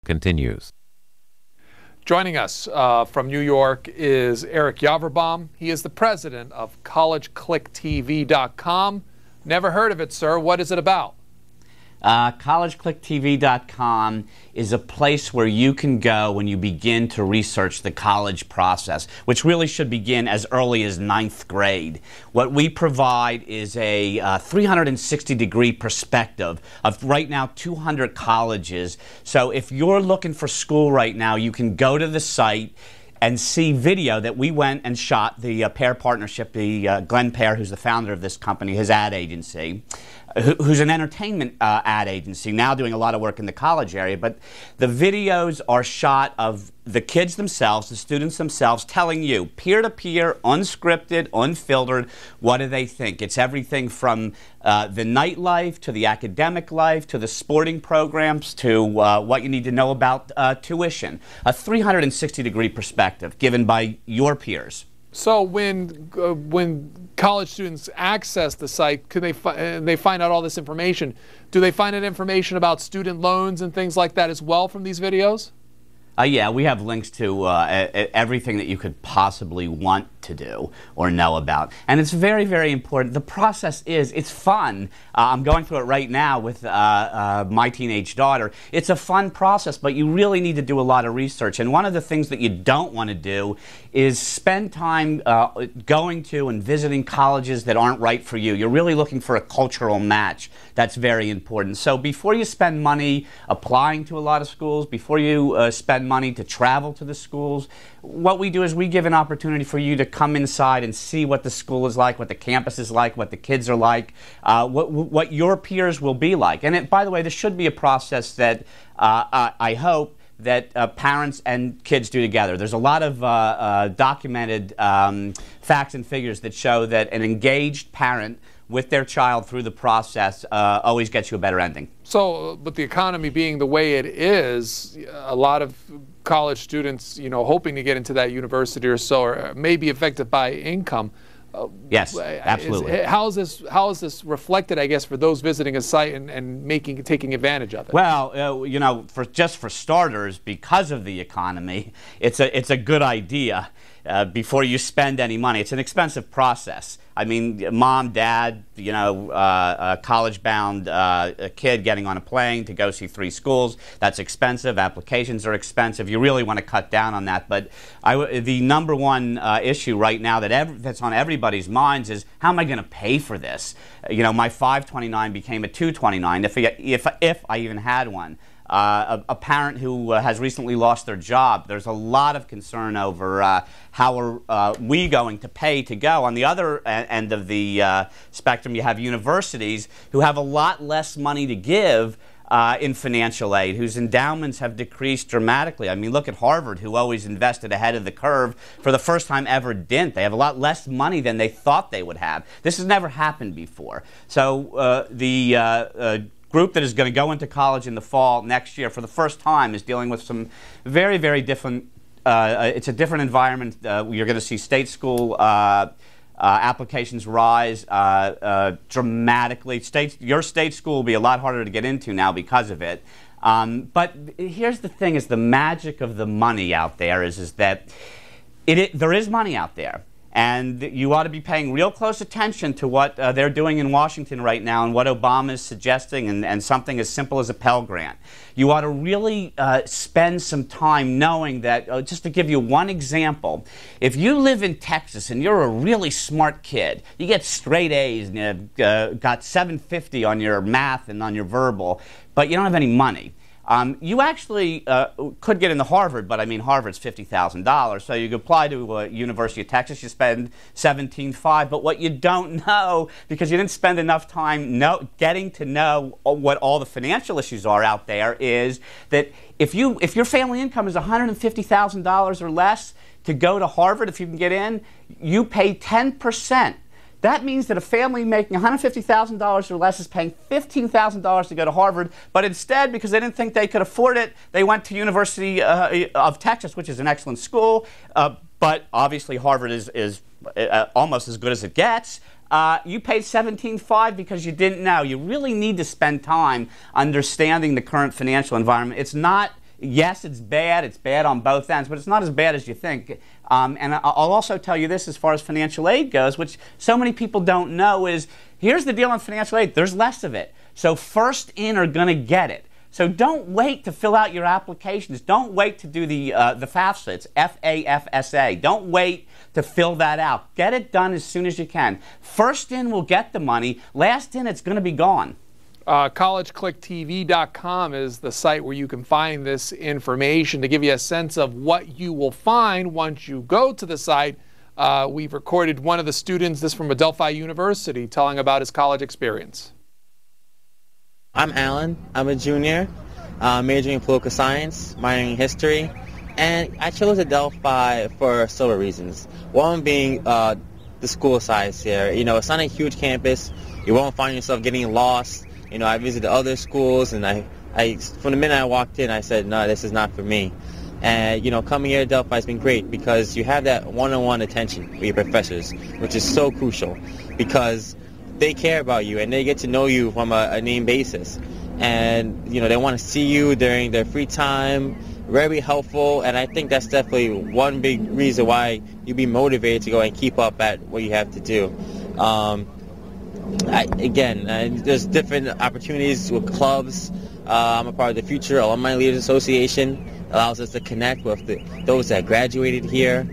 continues. Joining us from New York is Eric Yaverbaum. He is the president of collegeclicktv.com. Never heard of it, sir. What is it about? collegeclicktv.com is a place where you can go when you begin to research the college process, which really should begin as early as 9th grade. What we provide is a 360-degree perspective of right now 200 colleges. So if you're looking for school right now, you can go to the site and see video that we went and shot, the Pear Partnership, the Glenn Pear, who's the founder of this company, his ad agency, who's an entertainment ad agency, now doing a lot of work in the college area. But the videos are shot of the kids themselves, the students themselves, telling you, peer-to-peer, unscripted, unfiltered, what do they think? It's everything from the nightlife, to the academic life, to the sporting programs, to what you need to know about tuition. A 360-degree perspective given by your peers. So when college students access the site, could they they find out all this information? Do they find out information about student loans and things like that as well from these videos? Yeah, we have links to everything that you could possibly want to do or know about. And it's very, very important. The process it's fun. I'm going through it right now with my teenage daughter. It's a fun process, but you really need to do a lot of research. And one of the things that you don't want to do is spend time going to and visiting colleges that aren't right for you. You're really looking for a cultural match. That's very important. So before you spend money applying to a lot of schools, before you spend money to travel to the schools, what we do is we give an opportunity for you to come inside and see what the school is like, what the campus is like, what the kids are like, what your peers will be like. And by the way, this should be a process that I hope that parents and kids do together. There's a lot of documented facts and figures that show that an engaged parent with their child through the process always gets you a better ending. So, but the economy being the way it is, a lot of college students, hoping to get into that university or so, or may be affected by income. Yes, absolutely. How is this reflected, I guess, for those visiting a site and taking advantage of it? Well, just for starters, because of the economy, it's a good idea. Before you spend any money. It's an expensive process. I mean, mom, dad, a college-bound kid getting on a plane to go see 3 schools, that's expensive. Applications are expensive. You really want to cut down on that. But the number one issue right now that's on everybody's minds is, how am I going to pay for this? My 529 became a 229 if I even had one. A parent who has recently lost their job, there's a lot of concern over how are we going to pay to go. On the other end of the spectrum, you have universities who have a lot less money to give in financial aid, whose endowments have decreased dramatically. I mean, look at Harvard, who always invested ahead of the curve, for the first time ever didn't. They have a lot less money than they thought they would have. This has never happened before. So the group that is going to go into college in the fall next year for the first time is dealing with some very, very different, it's a different environment. You're going to see state school applications rise dramatically. Your state school will be a lot harder to get into now because of it. But here's the thing, is the magic of the money out there is that there is money out there. And you ought to be paying real close attention to what they're doing in Washington right now and what Obama is suggesting, and something as simple as a Pell Grant. You ought to really spend some time knowing that, just to give you one example, if you live in Texas and you're a really smart kid, you get straight A's and you got 750 on your math and on your verbal, but you don't have any money. You actually could get into Harvard, but I mean, Harvard's $50,000. So you could apply to University of Texas, you spend $17,500. But what you don't know, because you didn't spend enough time getting to know what all the financial issues are out there, is that if your family income is $150,000 or less to go to Harvard, if you can get in, you pay 10%. That means that a family making $150,000 or less is paying $15,000 to go to Harvard, but instead, because they didn't think they could afford it, they went to University of Texas, which is an excellent school, but obviously Harvard is almost as good as it gets. You paid $17,500 because you didn't know. You really need to spend time understanding the current financial environment. It's not Yes, it's bad. It's bad on both ends, but it's not as bad as you think. And I'll also tell you this as far as financial aid goes, which so many people don't know, is here's the deal on financial aid. There's less of it. So first in are going to get it. So don't wait to fill out your applications. Don't wait to do the FAFSA. It's FAFSA. Don't wait to fill that out. Get it done as soon as you can. First in will get the money. Last in, it's going to be gone. CollegeClickTV.com is the site where you can find this information to give you a sense of what you will find once you go to the site. We've recorded one of the students, this from Adelphi University, telling about his college experience. I'm Alan. I'm a junior, majoring in political science, minoring in history, and I chose Adelphi for several reasons. One being the school size here. You know, it's not a huge campus. You won't find yourself getting lost. You know, I visited other schools, and I from the minute I walked in, I said, no, this is not for me. And, you know, coming here to Adelphi has been great because you have that one-on-one attention with your professors, which is so crucial because they care about you and they get to know you from a name basis. And, you know, they want to see you during their free time, very helpful, and I think that's definitely one big reason why you'd be motivated to go and keep up at what you have to do. There's different opportunities with clubs. I'm a part of the Future Alumni Leaders Association. Allows us to connect with those that graduated here.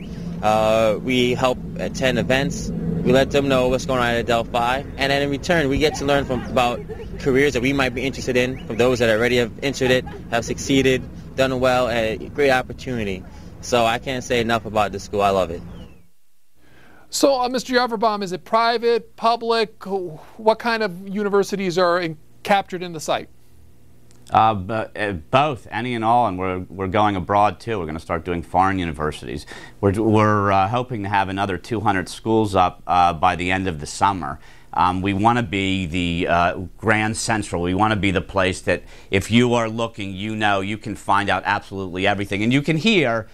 We help attend events. We let them know what's going on at Adelphi. And then in return, we get to learn about careers that we might be interested in, from those that already have entered it, have succeeded, done well, and a great opportunity. So I can't say enough about this school. I love it. So, Mr. Yaverbaum, is it private, public? What kind of universities are captured in the site? Both, any and all, and we're going abroad too. We're going to start doing foreign universities. We're hoping to have another 200 schools up by the end of the summer. We want to be the Grand Central. We want to be the place that if you are looking, you know, you can find out absolutely everything, and you can hear,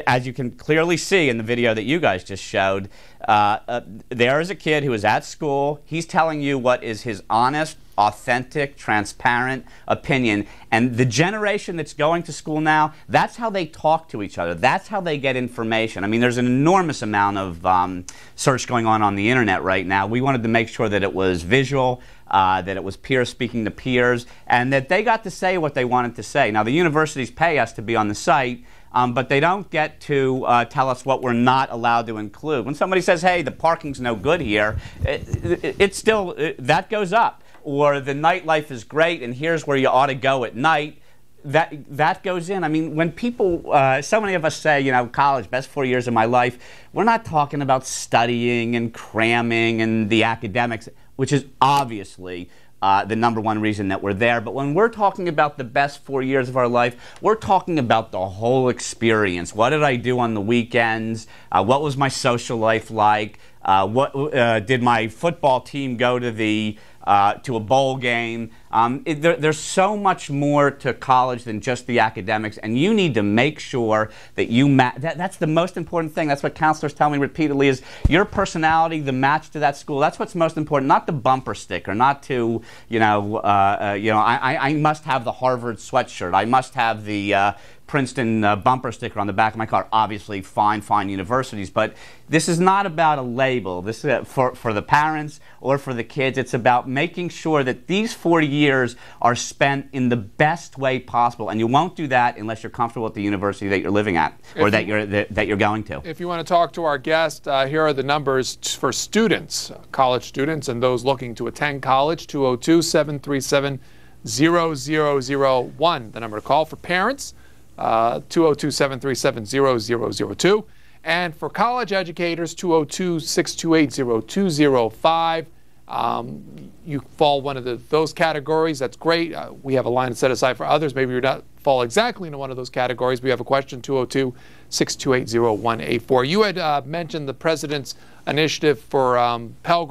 as you can clearly see in the video that you guys just showed, there is a kid who is at school. He's telling you what is his honest, authentic, transparent opinion. And the generation that's going to school now, that's how they talk to each other. That's how they get information. I mean, there's an enormous amount of search going on the internet right now. We wanted to make sure that it was visual, that it was peers speaking to peers, and that they got to say what they wanted to say. Now, the universities pay us to be on the site, but they don't get to tell us what we're not allowed to include. When somebody says, hey, the parking's no good here, that goes up. Or the nightlife is great and here's where you ought to go at night, that goes in. I mean, when people, so many of us say, you know, college, best 4 years of my life, we're not talking about studying and cramming and the academics, which is obviously the #1 reason that we're there. But when we're talking about the best 4 years of our life, we're talking about the whole experience. What did I do on the weekends? What was my social life like? Did my football team go to to a bowl game? There's so much more to college than just the academics, and you need to make sure that you that's the most important thing. That's what counselors tell me repeatedly, is your personality, the match to that school. That's what's most important, not the bumper sticker, not to, I must have the Harvard sweatshirt. I must have the Princeton bumper sticker on the back of my car. Obviously, fine universities, but this is not about a label. This is for the parents or for the kids. It's about making sure that these 4 years are spent in the best way possible, and you won't do that unless you're comfortable at the university that you're living at or that you're going to. If you want to talk to our guest, here are the numbers for students, college students, and those looking to attend college: 202-737-0001. The number to call for parents. 202-737-0002. And for college educators, 202-628-0205. You fall one of those categories, that's great. We have a line set aside for others. Maybe you're not fall exactly into one of those categories. We have a question, 202-628-0184. You had mentioned the President's initiative for Pell Grants.